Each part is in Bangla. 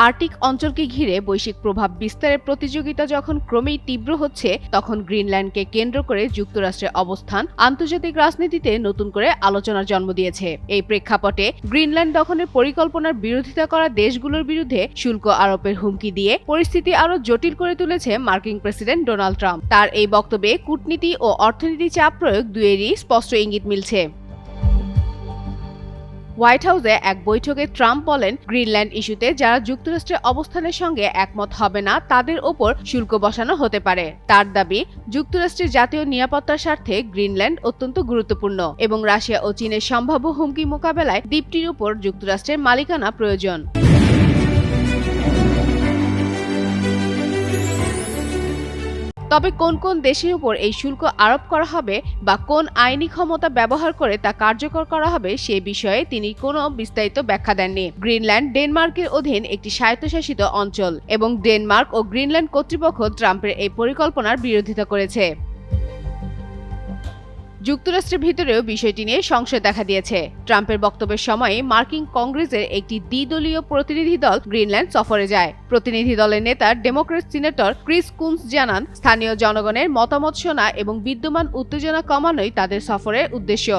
আর্কটিক অঞ্চলকে ঘিরে বৈশ্বিক প্রভাব বিস্তারের প্রতিযোগিতা যখন ক্রমেই তীব্র হচ্ছে, তখন গ্রিনল্যান্ডকে কেন্দ্র করে যুক্তরাষ্ট্রের অবস্থান আন্তর্জাতিক রাজনীতিতে নতুন করে আলোচনার জন্ম দিয়েছে। এই প্রেক্ষাপটে গ্রিনল্যান্ড দখলের পরিকল্পনার বিরোধিতা করা দেশগুলোর বিরুদ্ধে শুল্ক আরোপের হুমকি দিয়ে পরিস্থিতি আরও জটিল করে তুলেছে মার্কিন প্রেসিডেন্ট ডোনাল্ড ট্রাম্প। তার এই বক্তব্যে কূটনীতি ও অর্থনীতি চাপ প্রয়োগ দুয়েরই স্পষ্ট ইঙ্গিত মিলছে। হোয়াইট হাউসে এক বৈঠকে ট্রাম্প বলেন, গ্রিনল্যান্ড ইস্যুতে যারা যুক্তরাষ্ট্রের অবস্থানের সঙ্গে একমত হবে না তাদের ওপর শুল্ক বসানো হতে পারে। তার দাবি, যুক্তরাষ্ট্রের জাতীয় নিরাপত্তার স্বার্থে গ্রিনল্যান্ড অত্যন্ত গুরুত্বপূর্ণ এবং রাশিয়া ও চীনের সম্ভাব্য হুমকি মোকাবেলায় দ্বীপটির উপর যুক্তরাষ্ট্রের মালিকানা প্রয়োজন। তবে কোন কোন দেশের উপর এই শুল্ক আরোপ করা হবে বা কোন আইনি ক্ষমতা ব্যবহার করে তা কার্যকর করা হবে সে বিষয়ে তিনি কোনো বিস্তারিত ব্যাখ্যা দেননি। গ্রিনল্যান্ড ডেনমার্কের অধীন একটি স্বায়ত্তশাসিত অঞ্চল এবং ডেনমার্ক ও গ্রিনল্যান্ড কর্তৃপক্ষ ট্রাম্পের এই পরিকল্পনার বিরোধিতা করেছে। যুক্তরাষ্ট্রের ভিতরেও বিষয়টি নিয়ে সংশয় দেখা দিয়েছে। ট্রাম্পের বক্তব্যের সময় মার্কিন কংগ্রেসের একটি দ্বিদলীয় প্রতিনিধি দল গ্রিনল্যান্ড সফরে যায়। প্রতিনিধি দলের নেতা ডেমোক্র্যাট সিনেটর ক্রিস কুনস জানান, স্থানীয় জনগণের মতামত শোনা এবং বিদ্যমান উত্তেজনা কমানোই তাদের সফরের উদ্দেশ্য।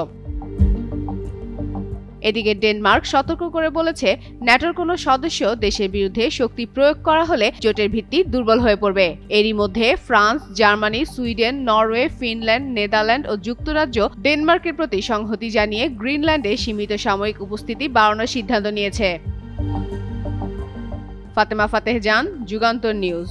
এদিকে ডেনমার্ক সতর্ক করে বলেছে, ন্যাটোর কোনো সদস্য দেশের বিরুদ্ধে শক্তি প্রয়োগ করা হলে জোটের ভিত্তি দুর্বল হয়ে পড়বে। এরই মধ্যে France, Germany, Sweden, Norway, Finland, Netherland ও যুক্তরাজ্য ডেনমার্কের প্রতি সংহতি জানিয়ে গ্রিনল্যান্ডে সীমিত সামরিক উপস্থিতি বাড়ানোর সিদ্ধান্ত নিয়েছে। ফাতেমা ফাতেহ জান, যুগান্তর নিউজ।